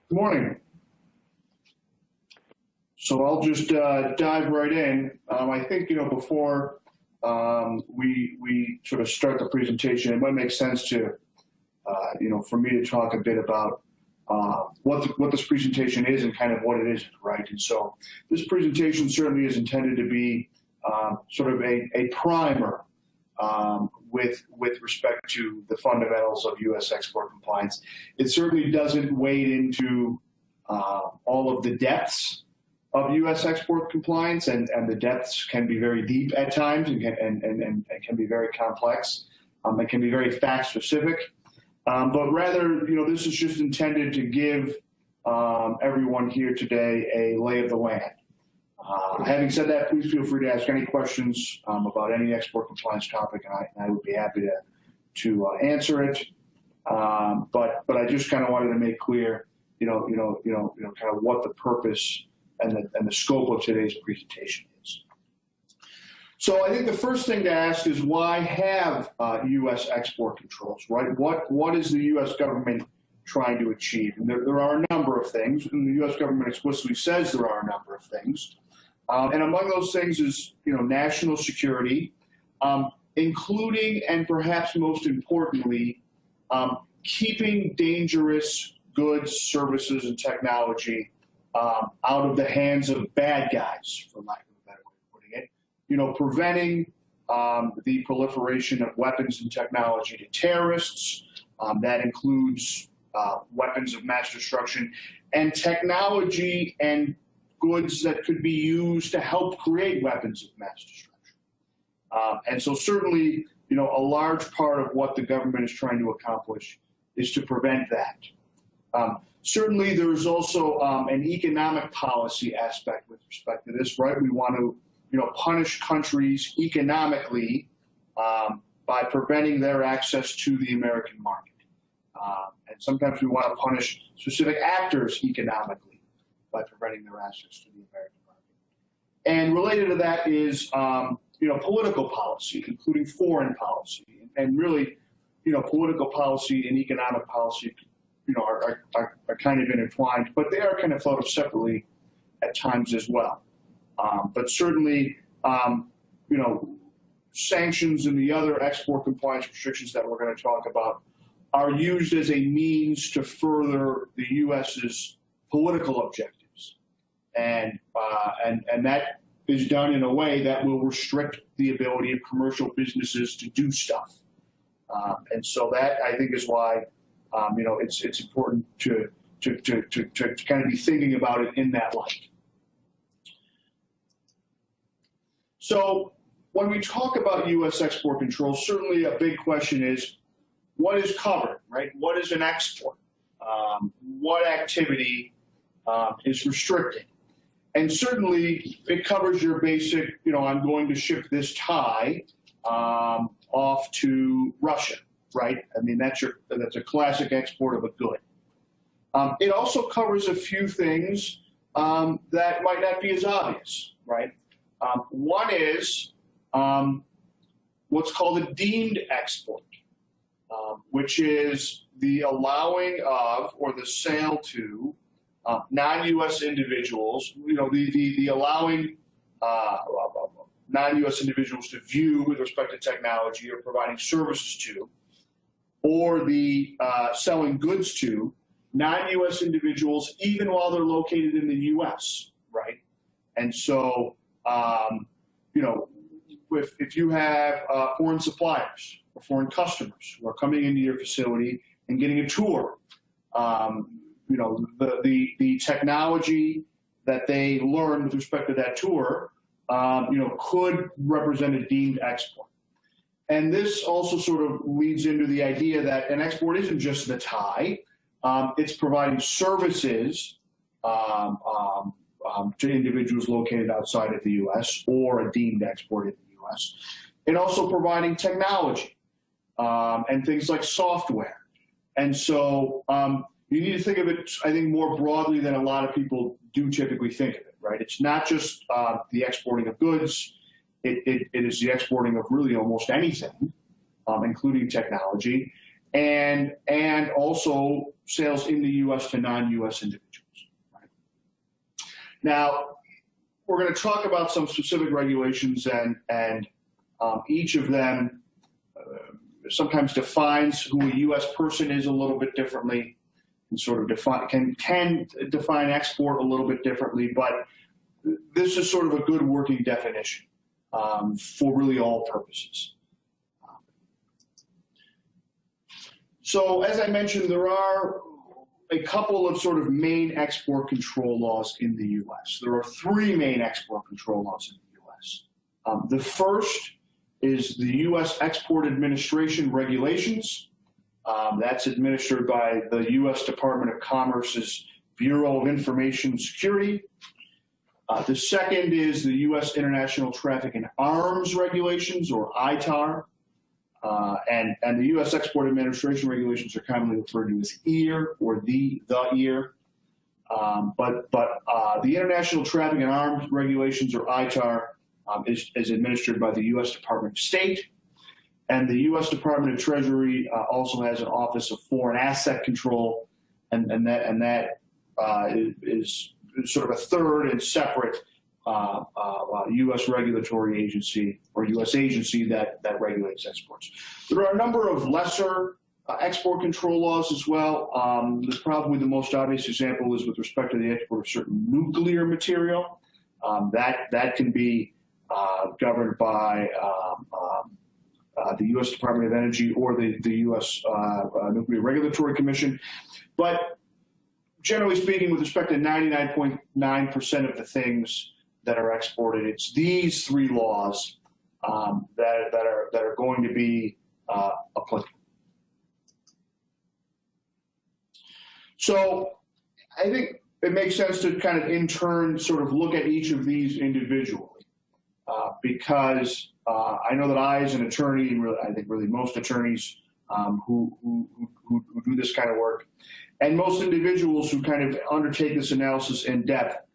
Good morning. So I'll just dive right in. I think, before we sort of start the presentation, it might make sense to, for me to talk a bit about what this presentation is and kind of what it isn't, right? And so this presentation certainly is intended to be sort of a primer with respect to the fundamentals of U.S. export compliance. It certainly doesn't wade into all of the depths of U.S. export compliance, and the depths can be very deep at times and can be very complex. It can be very fact-specific. But rather, this is just intended to give everyone here today a lay of the land. Having said that, please feel free to ask any questions about any export compliance topic, and I would be happy to answer it. But I just kind of wanted to make clear, kind of what the purpose and the scope of today's presentation is. So I think the first thing to ask is, why have U.S. export controls, right? What is the U.S. government trying to achieve? And there are a number of things, and the U.S. government explicitly says there are a number of things. And among those things is, national security, including and perhaps most importantly, keeping dangerous goods, services, and technology out of the hands of bad guys, for lack of a better way of putting it. Preventing the proliferation of weapons and technology to terrorists. That includes weapons of mass destruction and technology and goods that could be used to help create weapons of mass destruction. And so certainly, a large part of what the government is trying to accomplish is to prevent that. Certainly, there's also an economic policy aspect with respect to this, right? We want to, punish countries economically by preventing their access to the American market. And sometimes we want to punish specific actors economically by preventing their access to the American market. And related to that is, political policy, including foreign policy. And really, political policy and economic policy, are kind of intertwined, but they are kind of thought of separately at times as well. But certainly, sanctions and the other export compliance restrictions that we're going to talk about are used as a means to further the U.S.'s political objectives. And that is done in a way that will restrict the ability of commercial businesses to do stuff. And so that, I think, is why it's important to kind of be thinking about it in that light. So when we talk about U.S. export controls, certainly a big question is, what is covered, right? What is an export? What activity is restricted? And certainly it covers your basic, I'm going to ship this tie off to Russia, right? I mean, that's a classic export of a good. It also covers a few things that might not be as obvious, right? One is what's called a deemed export, which is the allowing of or the sale to non-U.S. individuals, the allowing non-U.S. individuals to view with respect to technology or providing services to, or the selling goods to non-U.S. individuals even while they're located in the U.S., right? And so, if you have foreign suppliers or foreign customers who are coming into your facility and getting a tour, the technology that they learn with respect to that tour, could represent a deemed export. And this also sort of leads into the idea that an export isn't just the tie. It's providing services to individuals located outside of the U.S. or a deemed export in the U.S. And also providing technology and things like software. And so you need to think of it, I think, more broadly than a lot of people do typically think of it, right? It's not just the exporting of goods. It is the exporting of really almost anything, including technology. and also sales in the U.S. to non-U.S. individuals. Right? Now, we're going to talk about some specific regulations, and each of them sometimes defines who a U.S. person is a little bit differently, and sort of can define export a little bit differently, but this is sort of a good working definition for really all purposes. So as I mentioned, there are a couple of sort of main export control laws in the U.S. There are three main export control laws in the U.S. The first is the U.S. Export Administration Regulations. That's administered by the U.S. Department of Commerce's Bureau of Information Security. The second is the U.S. International Traffic in Arms Regulations, or ITAR. And the U.S. Export Administration Regulations are commonly referred to as EAR, or the EAR. But the International Traffic in Arms Regulations, or ITAR, is administered by the U.S. Department of State. And the U.S. Department of Treasury also has an Office of Foreign Asset Control, and that is sort of a third and separate U.S. regulatory agency, or U.S. agency that regulates exports. There are a number of lesser export control laws as well. Probably the most obvious example is with respect to the export of certain nuclear material. That can be governed by the U.S. Department of Energy or the U.S. Nuclear Regulatory Commission. But generally speaking, with respect to 99.9% of the things that are exported, it's these three laws that are going to be applicable. So I think it makes sense to kind of in turn sort of look at each of these individually, because I know that I, as an attorney, and really, I think really most attorneys who do this kind of work, and most individuals who kind of undertake this analysis in depth,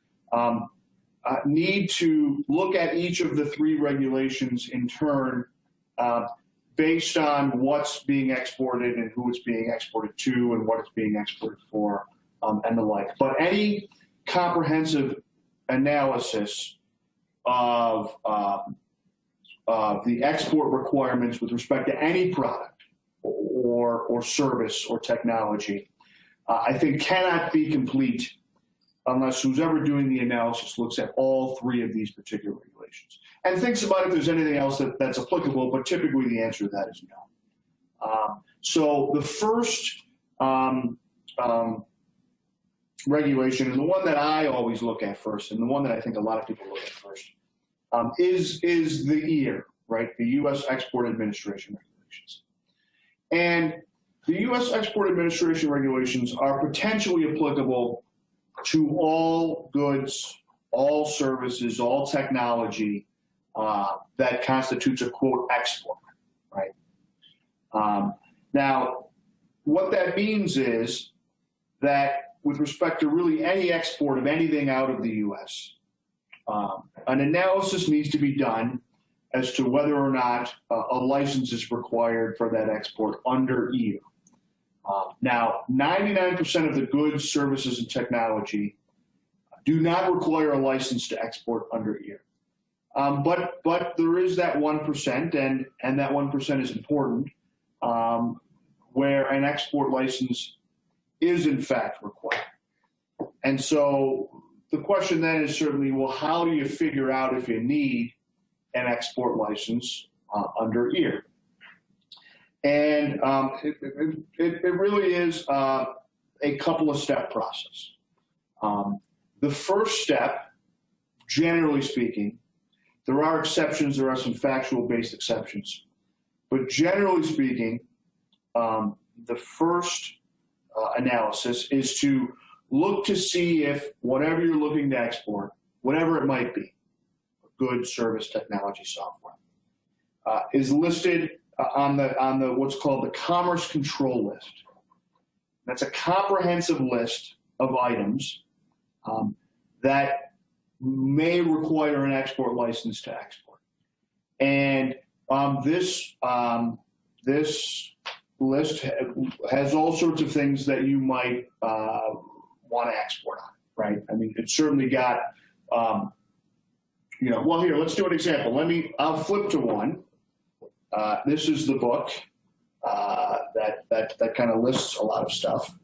need to look at each of the three regulations in turn based on what's being exported and who it's being exported to and what it's being exported for, and the like. But any comprehensive analysis of the export requirements with respect to any product or service or technology, I think cannot be complete unless who's ever doing the analysis looks at all three of these particular regulations and thinks about if there's anything else that's applicable, but typically the answer to that is no. So the first regulation, and the one that I always look at first, and the one that I think a lot of people look at first, is the EAR, right? The U.S. Export Administration Regulations. And the U.S. Export Administration Regulations are potentially applicable to all goods, all services, all technology that constitutes a, quote, export, right? Now, what that means is that with respect to really any export of anything out of the U.S., an analysis needs to be done as to whether or not a license is required for that export under EAR. Now, 99% of the goods, services, and technology do not require a license to export under EAR. But there is that 1%, and that 1% is important, where an export license is in fact required. And so the question then is certainly, well, how do you figure out if you need an export license under EAR? And it really is a couple of step process. The first step, generally speaking, there are exceptions, there are some factual based exceptions, but generally speaking, the first analysis is to look to see if whatever you're looking to export, whatever it might be, goods, service, technology, software, is listed on the what's called the Commerce Control List. That's a comprehensive list of items that may require an export license to export. And this list has all sorts of things that you might want to export on, right? I mean, it's certainly got, you know, well, here, let's do an example. I'll flip to one. This is the book that kind of lists a lot of stuff.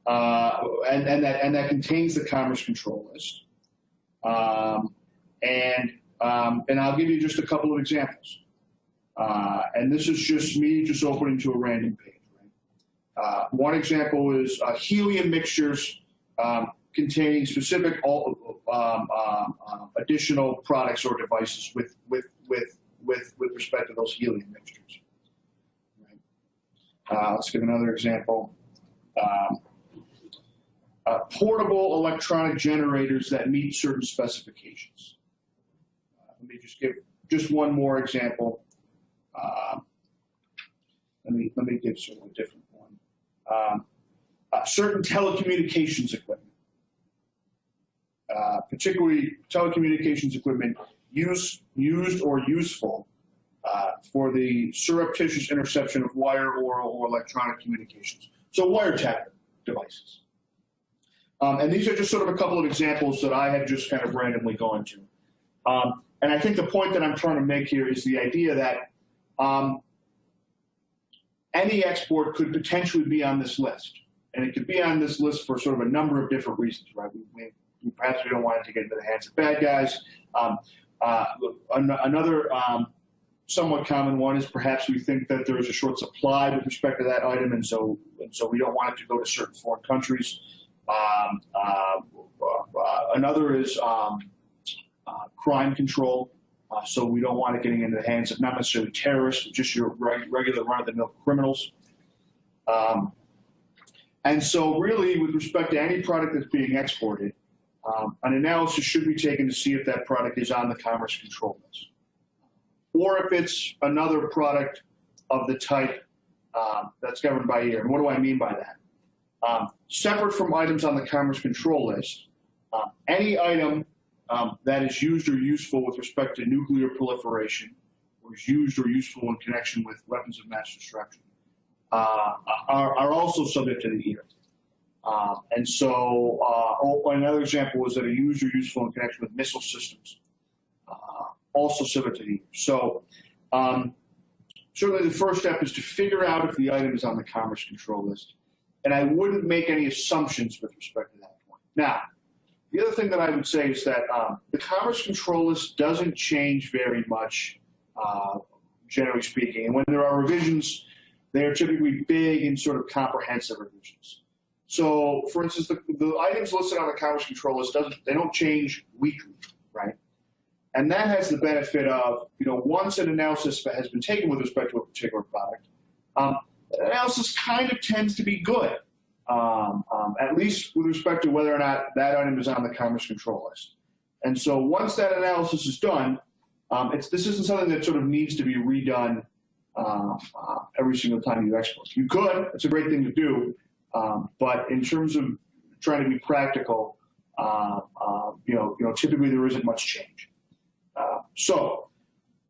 And that contains the Commerce Control List. And I'll give you just a couple of examples. And this is just me just opening to a random page. Right? One example is helium mixtures containing specific additional products or devices with respect to those helium mixtures. Right? Let's give another example. Portable electronic generators that meet certain specifications. Let me just give just one more example. Let me give sort of a different one. Certain telecommunications equipment, particularly telecommunications equipment used or useful for the surreptitious interception of wire or electronic communications. So wiretap devices. And these are just sort of a couple of examples that I have just kind of randomly gone to. And I think the point that I'm trying to make here is the idea that any export could potentially be on this list. And it could be on this list for sort of a number of different reasons, right? Perhaps we don't want it to get into the hands of bad guys. Another somewhat common one is perhaps we think that there is a short supply with respect to that item, and so we don't want it to go to certain foreign countries. Another is crime control. So we don't want it getting into the hands of not necessarily terrorists, but just your regular run-of-the-mill criminals. And so really, with respect to any product that's being exported, an analysis should be taken to see if that product is on the Commerce Control List. Or if it's another product of the type that's governed by year. And what do I mean by that? Separate from items on the Commerce Control List, any item that is used or useful with respect to nuclear proliferation, or is used or useful in connection with weapons of mass destruction, are also subject to the EAR. And so another example is that are used or useful in connection with missile systems, also subject to the EAR. So certainly the first step is to figure out if the item is on the Commerce Control List. And I wouldn't make any assumptions with respect to that point. Now, the other thing that I would say is that the Commerce Control List doesn't change very much, generally speaking. And when there are revisions, they are typically big and sort of comprehensive revisions. So, for instance, the items listed on the Commerce Control List they don't change weekly, right? And that has the benefit of, you know, once an analysis has been taken with respect to a particular product, the analysis kind of tends to be good. At least with respect to whether or not that item is on the Commerce Control List. And so once that analysis is done, this isn't something that sort of needs to be redone every single time you export. You could, it's a great thing to do, but in terms of trying to be practical, typically there isn't much change. So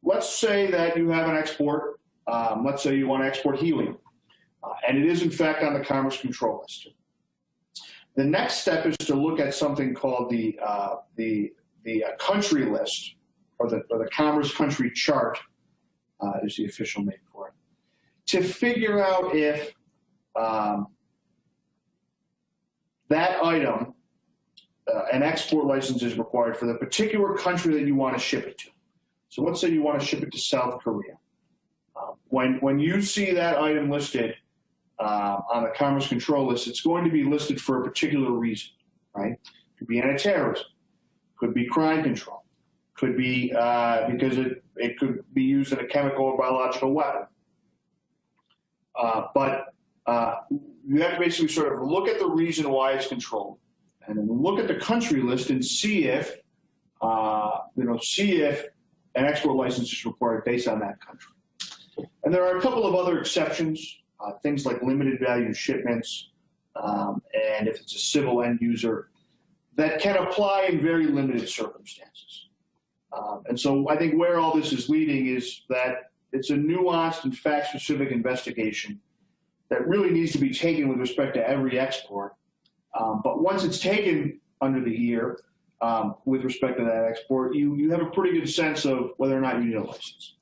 let's say that you have an export, let's say you want to export helium. And it is, in fact, on the Commerce Control List. The next step is to look at something called the country list, or the Commerce Country Chart, is the official name for it, to figure out if that item, an export license is required for the particular country that you want to ship it to. So let's say you want to ship it to South Korea. When you see that item listed on the Commerce Control List, it's going to be listed for a particular reason, right? Could be anti-terrorism, could be crime control, could be because it could be used in a chemical or biological weapon. But you have to basically sort of look at the reason why it's controlled, and then look at the country list and see if an export license is required based on that country. And there are a couple of other exceptions. Things like limited value shipments, and if it's a civil end user, that can apply in very limited circumstances. And so I think where all this is leading is that it's a nuanced and fact-specific investigation that really needs to be taken with respect to every export. But once it's taken under the ear with respect to that export, you have a pretty good sense of whether or not you need a license.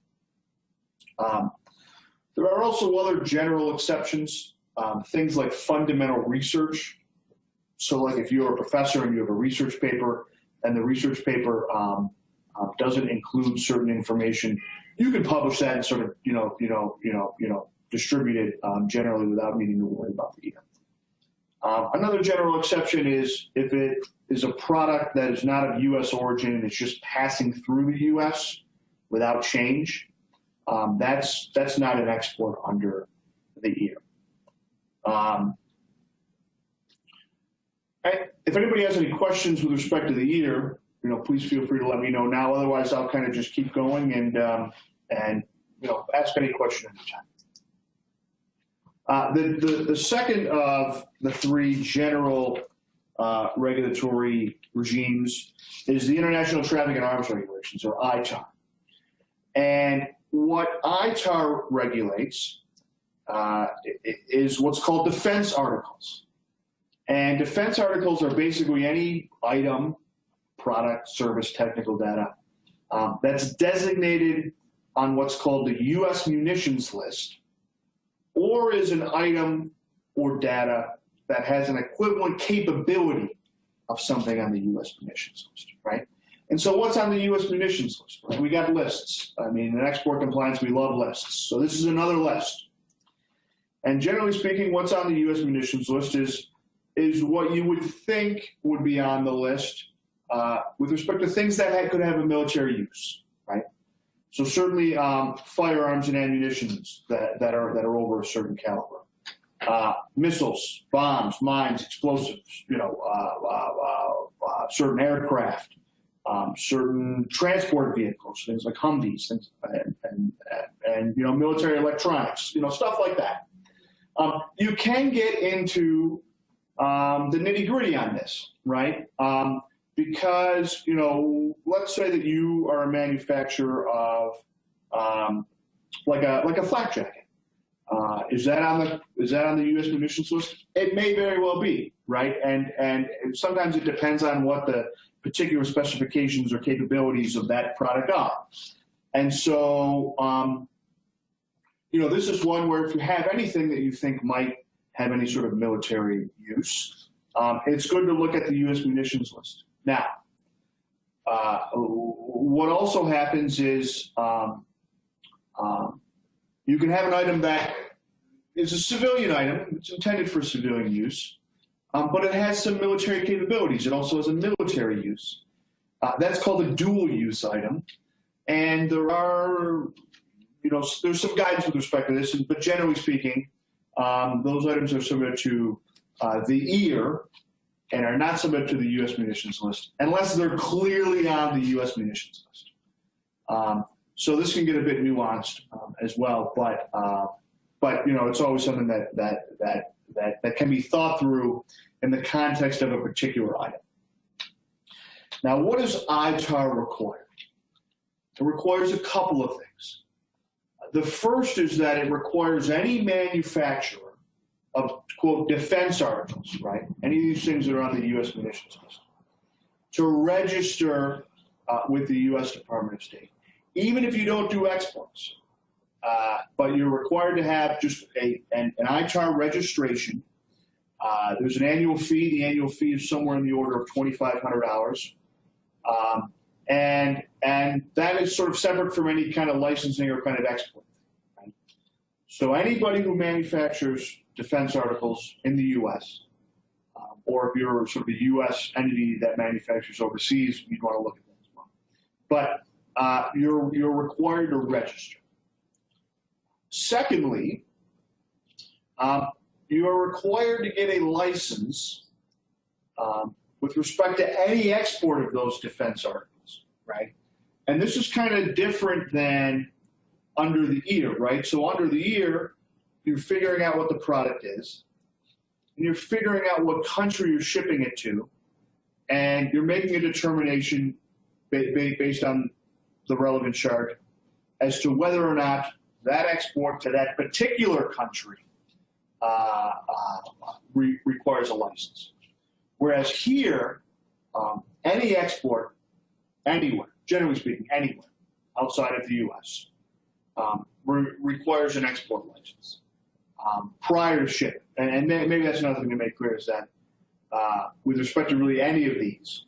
There are also other general exceptions, things like fundamental research. So like if you're a professor and you have a research paper and the research paper doesn't include certain information, you can publish that and sort of, distribute it generally without needing to worry about the ear. Another general exception is if it is a product that is not of U.S. origin and it's just passing through the U.S. without change, that's not an export under the ear. If anybody has any questions with respect to the ear, please feel free to let me know now. Otherwise, I'll kind of just keep going and ask any question anytime. The second of the three general regulatory regimes is the International Trafficking in Arms Regulations, or ITAR. And what ITAR regulates is what's called defense articles. And defense articles are basically any item, product, service, technical data that's designated on what's called the U.S. munitions list, or is an item or data that has an equivalent capability of something on the U.S. munitions list, right? And so what's on the U.S. munitions list? Right? We got lists. I mean, in export compliance, we love lists. So this is another list. And generally speaking, what's on the U.S. munitions list is what you would think would be on the list with respect to things that could have a military use, right? So certainly firearms and ammunitions that are over a certain caliber, missiles, bombs, mines, explosives, certain aircraft, certain transport vehicles, things like Humvees, things and military electronics, stuff like that. You can get into the nitty-gritty on this, right? Because, let's say that you are a manufacturer of like a flak jacket. Is that on the U.S. munitions list? It may very well be, right? And sometimes it depends on what the particular specifications or capabilities of that product are. And so, this is one where if you have anything that you think might have any sort of military use, it's good to look at the U.S. munitions list. Now, what also happens is you can have an item that is a civilian item. It's intended for civilian use, but it has some military capabilities. It also has a military use. That's called a dual-use item. And there are, there's some guidance with respect to this, but generally speaking, those items are subject to the EAR and are not subject to the U.S. munitions list unless they're clearly on the U.S. munitions list. So this can get a bit nuanced as well, but it's always something that can be thought through in the context of a particular item. Now, what does ITAR require? It requires a couple of things. The first is that it requires any manufacturer of, quote, defense articles, right? Any of these things that are on the U.S. munitions list, to register with the U.S. Department of State, even if you don't do exports. But you're required to have just an ITAR registration. There's an annual fee. The annual fee is somewhere in the order of $2,500. And that is sort of separate from any kind of licensing or kind of export. Right? So anybody who manufactures defense articles in the U.S., or if you're sort of a U.S. entity that manufactures overseas, you'd want to look at that as well. But you're required to register. Secondly, you are required to get a license with respect to any export of those defense articles, right? And this is kind of different than under the EAR, right? So under the EAR, you're figuring out what the product is, and you're figuring out what country you're shipping it to, and you're making a determination based on the relevant chart as to whether or not that export to that particular country requires a license. Whereas here, any export anywhere, generally speaking, anywhere outside of the U.S., requires an export license prior to ship. And maybe that's another thing to make clear is that with respect to really any of these,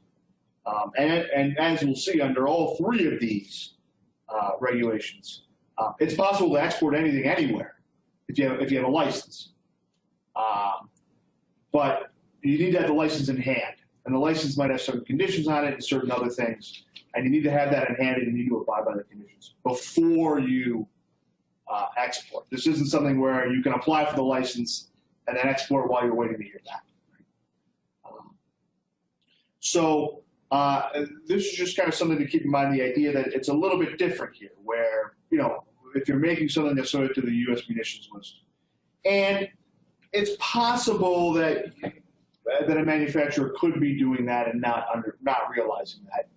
and as we'll see under all three of these regulations, it's possible to export anything anywhere if you have a license. But you need to have the license in hand, and the license might have certain conditions on it and certain other things, and you need to have that in hand and you need to abide by the conditions before you export. This isn't something where you can apply for the license and then export while you're waiting to hear back. So this is just kind of something to keep in mind, the idea that it's a little bit different here, where, you know, if you're making something that's subject to the U.S. munitions list, and it's possible that a manufacturer could be doing that and not realizing that.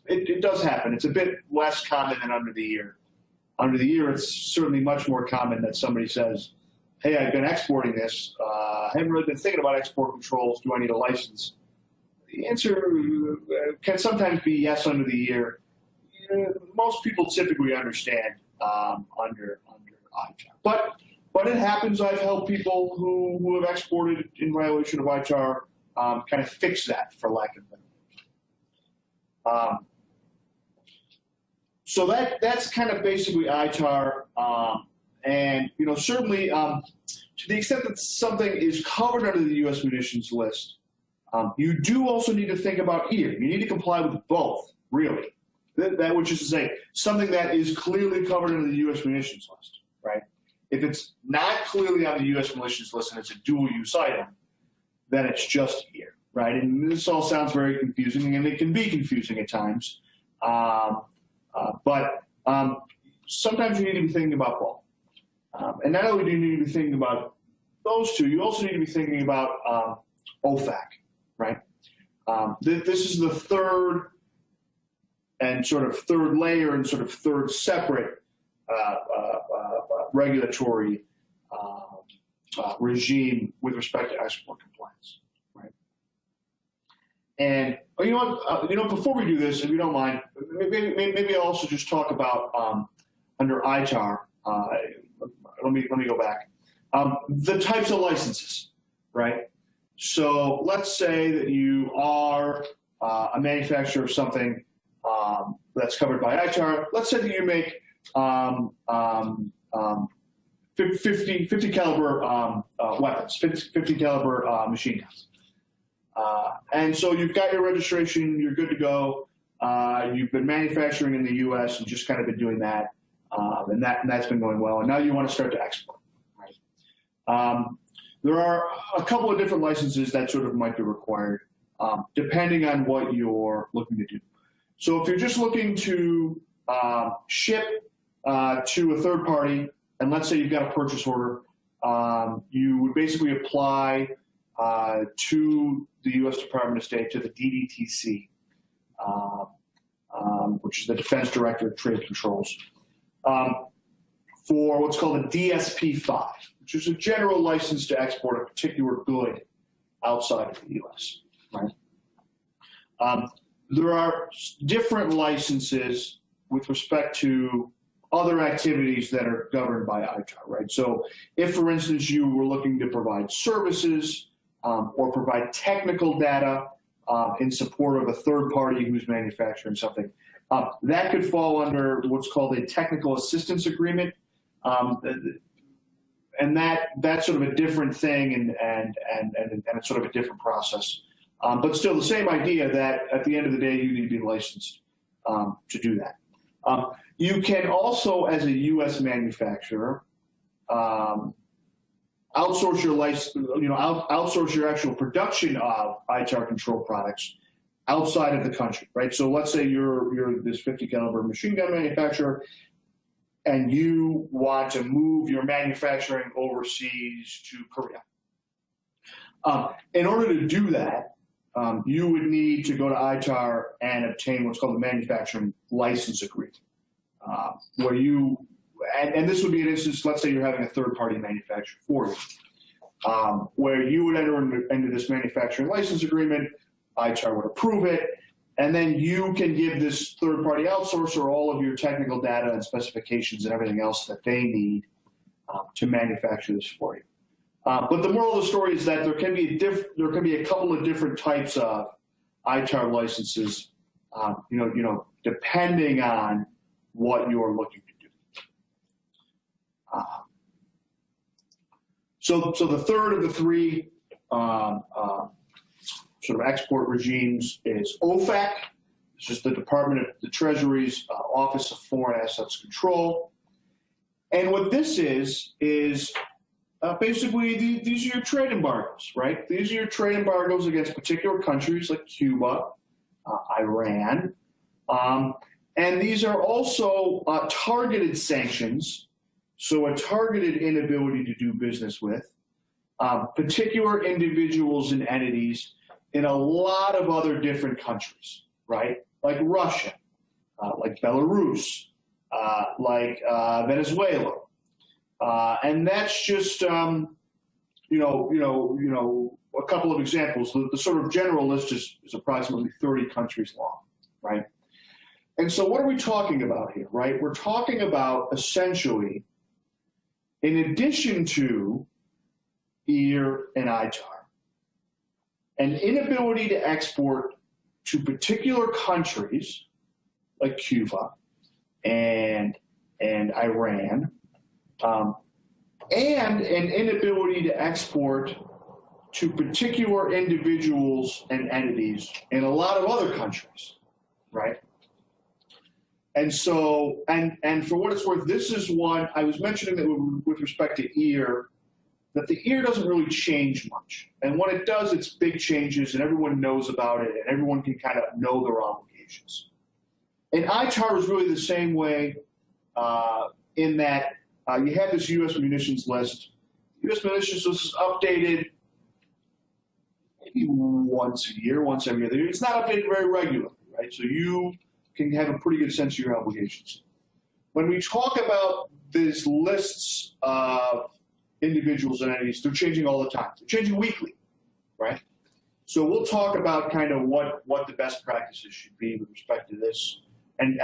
It does happen. It's a bit less common than under the year. Under the year, it's certainly much more common that somebody says, hey, I've been exporting this. I haven't really been thinking about export controls. Do I need a license? The answer can sometimes be yes under the year. Most people typically understand under ITAR. But it happens. I've helped people who have exported in violation of ITAR kind of fix that, for lack of a better. So that's kind of basically ITAR, and you know, certainly to the extent that something is covered under the U.S. munitions list, you do also need to think about either. You need to comply with both, really. That which is to say, something that is clearly covered under the U.S. munitions list, right? If it's not clearly on the U.S. munitions list and it's a dual-use item, then it's just here, right? And this all sounds very confusing, and it can be confusing at times. But sometimes you need to be thinking about both. And not only do you need to be thinking about those two, you also need to be thinking about OFAC, right? This is the third and sort of third layer and sort of third separate regulatory regime with respect to export compliance, right? And you know what? Before we do this, if you don't mind, maybe I'll also just talk about under ITAR. Let me go back. The types of licenses, right? So let's say that you are a manufacturer of something that's covered by ITAR. Let's say that you make 50 caliber weapons, 50 caliber machine guns. And so you've got your registration, you're good to go. You've been manufacturing in the U.S. and just kind of been doing that, and that's been going well. And now you want to start to export, right? There are a couple of different licenses that sort of might be required, depending on what you're looking to do. So if you're just looking to ship to a third party, and let's say you've got a purchase order, you would basically apply to the U.S. Department of State, to the DDTC, which is the Defense Directorate of Trade Controls, for what's called a DSP-5, which is a general license to export a particular good outside of the U.S., right? There are different licenses with respect to other activities that are governed by ITAR, right? So if, for instance, you were looking to provide services or provide technical data in support of a third party who's manufacturing something, that could fall under what's called a technical assistance agreement. And that's sort of a different thing and it's sort of a different process. But still the same idea that at the end of the day, you need to be licensed to do that. You can also, as a U.S. manufacturer, outsource your outsource your actual production of ITAR control products outside of the country, right? So let's say you're this 50 caliber machine gun manufacturer, and you want to move your manufacturing overseas to Korea. In order to do that, you would need to go to ITAR and obtain what's called a manufacturing license agreement, where you, and this would be an instance, let's say you're having a third-party manufacturer for you. where you would enter into this manufacturing license agreement, ITAR would approve it, and then you can give this third-party outsourcer all of your technical data and specifications and everything else that they need to manufacture this for you. But the moral of the story is that there can be a couple of different types of ITAR licenses, depending on what you're looking to do. So the third of the three sort of export regimes is OFAC. It's just the Department of the Treasury's Office of Foreign Assets Control. And what this is basically these are your trade embargoes, right? These are your trade embargoes against particular countries like Cuba, Iran. And these are also targeted sanctions, so a targeted inability to do business with particular individuals and entities in a lot of other different countries, right? Like Russia, like Belarus, like Venezuela. And that's just, a couple of examples. The sort of general list is approximately 30 countries long, right? And so what are we talking about here, right? We're talking about essentially, in addition to EAR and ITAR, an inability to export to particular countries like Cuba and Iran, and an inability to export to particular individuals and entities in a lot of other countries, right? And so, and for what it's worth, this is one, I was mentioning that with respect to EAR, that the EAR doesn't really change much. And when it does, it's big changes, and everyone knows about it, and everyone can kind of know their obligations. And ITAR is really the same way in that you have this U.S. munitions list. U.S. munitions list is updated maybe once a year, once every other year. It's not updated very regularly, right? So you can have a pretty good sense of your obligations. When we talk about these lists of individuals and entities, they're changing all the time. They're changing weekly, right? So we'll talk about kind of what the best practices should be with respect to this and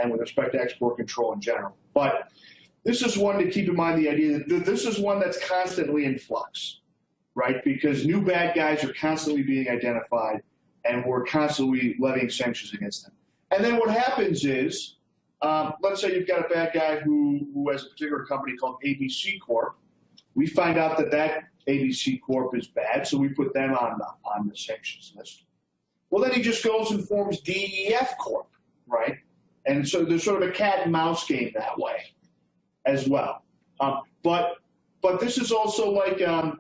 with respect to export control in general. But this is one to keep in mind, the idea that this is one that's constantly in flux, right? Because new bad guys are constantly being identified, and we're constantly levying sanctions against them. And then what happens is, let's say you've got a bad guy who has a particular company called ABC Corp. We find out that ABC Corp is bad, so we put them on the sanctions list. Well, then he just goes and forms DEF Corp, right? And so there's sort of a cat and mouse game that way as well. But this is also like, if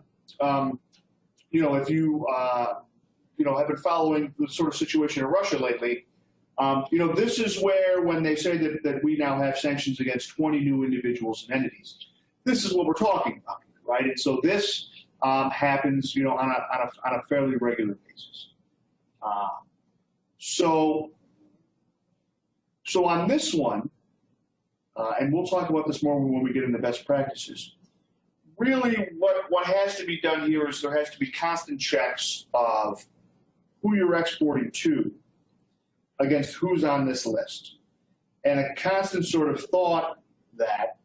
you have been following the sort of situation in Russia lately, this is where when they say that we now have sanctions against 20 new individuals and entities, this is what we're talking about, right? And so this happens, on a fairly regular basis. So on this one, and we'll talk about this more when we get into best practices, really what has to be done here is there has to be constant checks of who you're exporting to against who's on this list, and a constant sort of thought that,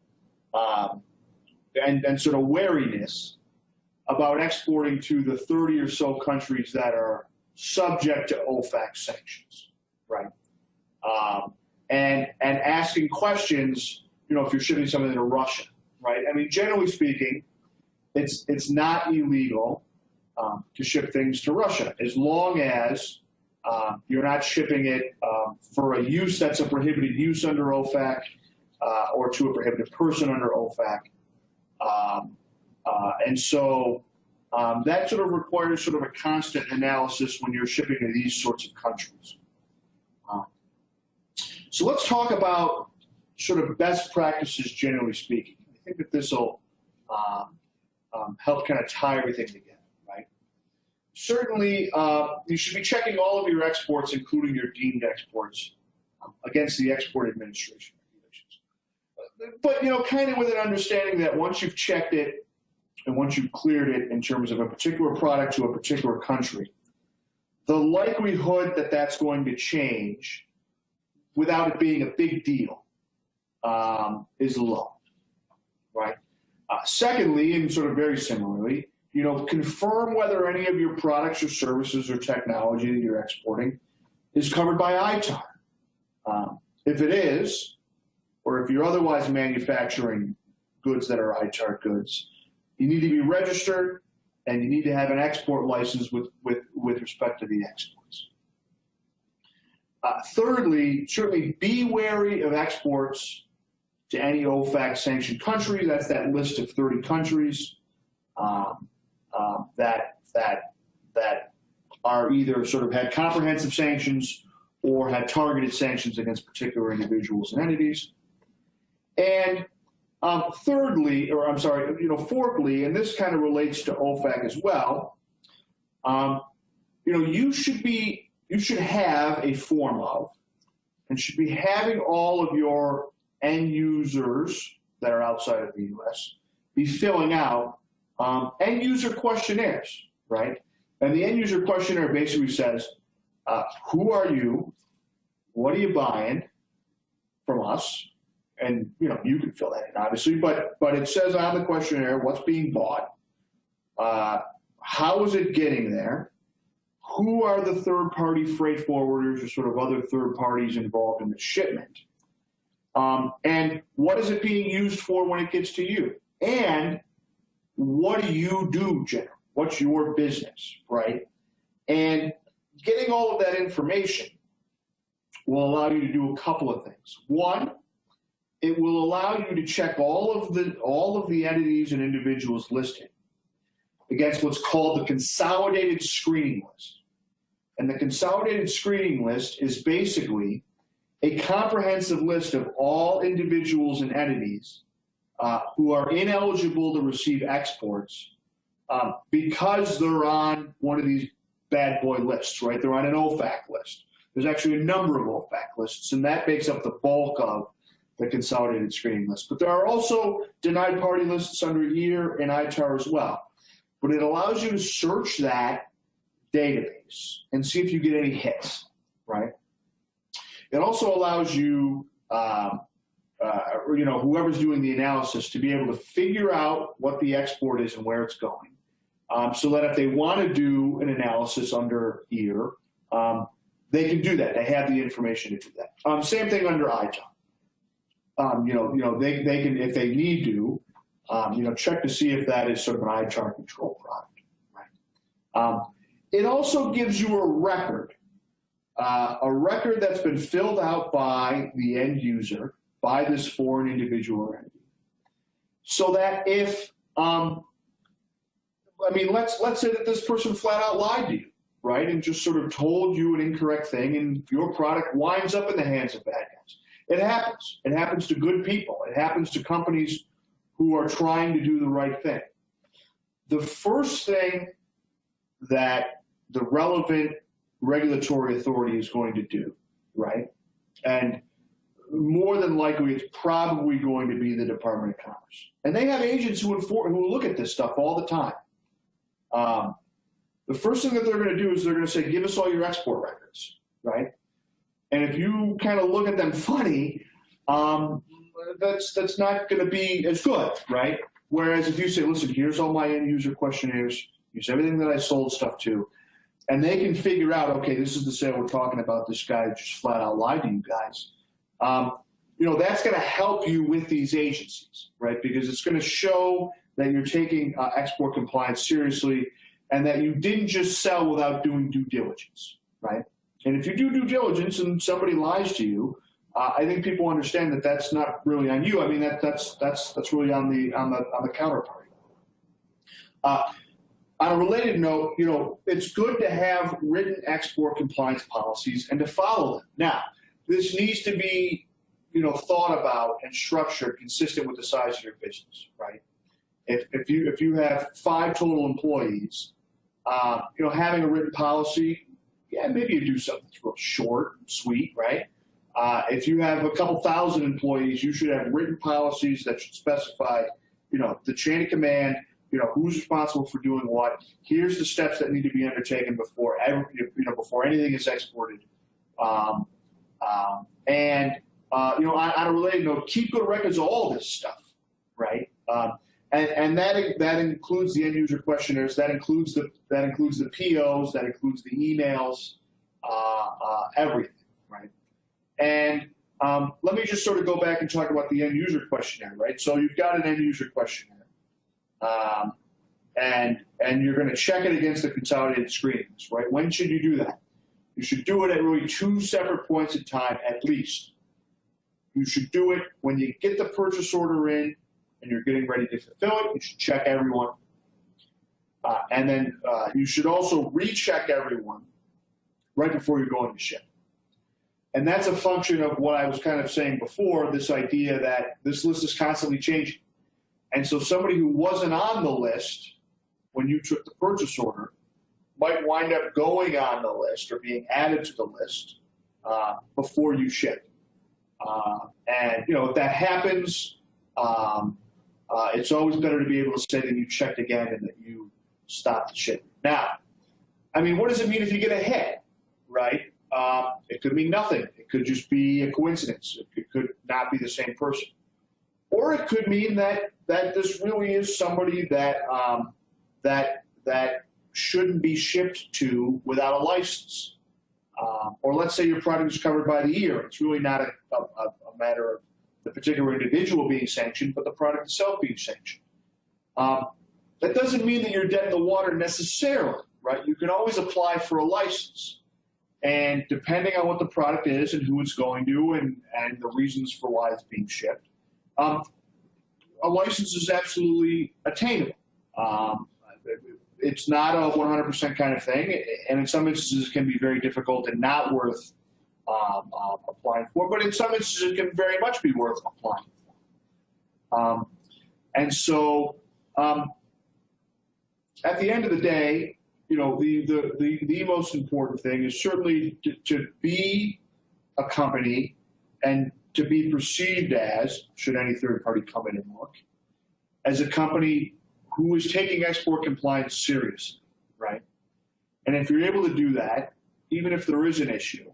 and sort of wariness about exporting to the 30 or so countries that are subject to OFAC sanctions, right? And asking questions, if you're shipping something to Russia, right? I mean, generally speaking, it's not illegal to ship things to Russia as long as you're not shipping it for a use that's a prohibited use under OFAC or to a prohibited person under OFAC. And so that sort of requires sort of a constant analysis when you're shipping to these sorts of countries. So let's talk about sort of best practices, generally speaking. I think that this will help kind of tie everything together, right? Certainly, you should be checking all of your exports, including your deemed exports, against the Export Administration regulations. But, kind of with an understanding that once you've checked it, and once you've cleared it in terms of a particular product to a particular country, the likelihood that that's going to change without it being a big deal is low, right? Secondly, and sort of very similarly, confirm whether any of your products or services or technology that you're exporting is covered by ITAR. If it is, or if you're otherwise manufacturing goods that are ITAR goods, you need to be registered and you need to have an export license with respect to the exports. Thirdly, certainly be wary of exports to any OFAC sanctioned country. That's that list of 30 countries that are either sort of had comprehensive sanctions or had targeted sanctions against particular individuals and entities. And fourthly, and this kind of relates to OFAC as well, you should have a form of, and should be having all of your end users that are outside of the U.S. be filling out end user questionnaires, right? And the end user questionnaire basically says, who are you? What are you buying from us? And you can fill that in, obviously, but it says on the questionnaire what's being bought, how is it getting there, who are the third-party freight forwarders or sort of other third parties involved in the shipment, and what is it being used for when it gets to you, and what do you do, generally? What's your business, right? And getting all of that information will allow you to do a couple of things. One, it will allow you to check all of the entities and individuals listed against what's called the Consolidated Screening List. And the Consolidated Screening List is basically a comprehensive list of all individuals and entities who are ineligible to receive exports because they're on one of these bad boy lists, right? They're on an OFAC list. There's actually a number of OFAC lists, and that makes up the bulk of the Consolidated Screening List. But there are also denied party lists under EAR and ITAR as well. But it allows you to search that database and see if you get any hits, right? It also allows you, whoever's doing the analysis to be able to figure out what the export is and where it's going, so that if they want to do an analysis under EAR, they can do that. They have the information to do that. Same thing under ITAR. They can, if they need to, check to see if that is sort of an ITAR control product, right? It also gives you a record that's been filled out by the end user, by this foreign individual or entity, so that if, let's say that this person flat out lied to you, right, and just sort of told you an incorrect thing, and your product winds up in the hands of bad guys. It happens. It happens to good people. It happens to companies who are trying to do the right thing. The first thing that the relevant regulatory authority is going to do, right, and more than likely it's probably going to be the Department of Commerce. And they have agents who look at this stuff all the time. The first thing that they're going to do is they're going to say, give us all your export records, right? And if you kind of look at them funny, that's not going to be as good, right? Whereas if you say, listen, here's all my end user questionnaires, here's everything that I sold stuff to, and they can figure out, okay, this is the sale we're talking about, this guy just flat out lied to you guys. That's going to help you with these agencies, right? Because it's going to show that you're taking export compliance seriously and that you didn't just sell without doing due diligence, right? And if you do due diligence and somebody lies to you, I think people understand that that's not really on you. I mean, that's really on the counterparty. On a related note, it's good to have written export compliance policies and to follow them. Now, this needs to be, thought about and structured consistent with the size of your business, right? If you have 5 total employees, having a written policy, yeah, maybe you do something that's real short and sweet, right? If you have a couple thousand employees, you should have written policies that should specify, the chain of command, who's responsible for doing what. Here's the steps that need to be undertaken before before anything is exported. And on a related note, keep good records of all this stuff, right? And that includes the end user questionnaires. That includes the POs. That includes the emails. Everything, right? And let me just sort of go back and talk about the end user questionnaire, right? So you've got an end user questionnaire, and you're going to check it against the consolidated screenings, right? When should you do that? You should do it at really 2 separate points in time, at least. You should do it when you get the purchase order in and you're getting ready to fulfill it. You should check everyone. And then you should also recheck everyone right before you're going to ship. And that's a function of what I was kind of saying before, this idea that this list is constantly changing. And so somebody who wasn't on the list when you took the purchase order might wind up going on the list or being added to the list before you ship. And if that happens, it's always better to be able to say that you checked again and that you stopped the shipment. Now, I mean, what does it mean if you get ahead, right? It could mean nothing. It could just be a coincidence. It could not be the same person. Or it could mean that this really is somebody that shouldn't be shipped to without a license. Or let's say your product is covered by the year. It's really not a matter of the particular individual being sanctioned, but the product itself being sanctioned. That doesn't mean that you're dead in the water necessarily, right? You can always apply for a license. And depending on what the product is and who it's going to and the reasons for why it's being shipped, a license is absolutely attainable. It's not a 100% kind of thing, and in some instances it can be very difficult and not worth applying for, but in some instances it can very much be worth applying for. And so at the end of the day, the most important thing is certainly to be a company and to be perceived as, should any third party come in and look, as a company who is taking export compliance seriously, right? And if you're able to do that, even if there is an issue,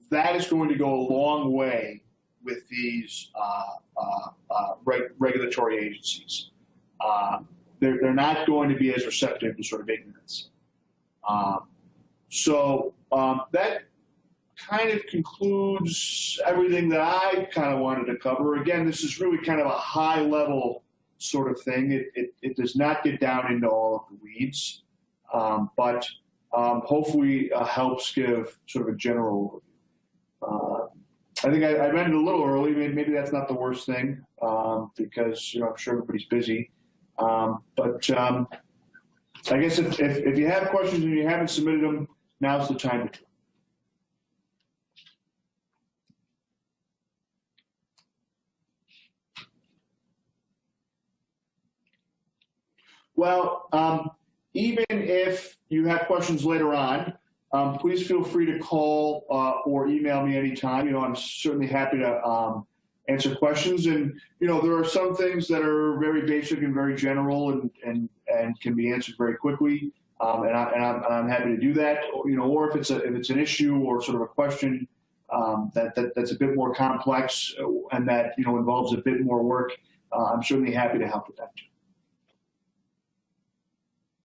that is going to go a long way with these regulatory agencies. They're not going to be as receptive to sort of ignorance. So that kind of concludes everything that I kind of wanted to cover. Again, this is really kind of a high-level sort of thing. It does not get down into all of the weeds, but hopefully helps give sort of a general overview. I think I ended a little early. Maybe that's not the worst thing because I'm sure everybody's busy. But I guess if you have questions and you haven't submitted them, now's the time to. Well, even if you have questions later on, please feel free to call or email me anytime. I'm certainly happy to answer questions. And, there are some things that are very basic and very general and can be answered very quickly. And I'm happy to do that. Or if it's an issue or sort of a question that's a bit more complex and that, involves a bit more work, I'm certainly happy to help with that too.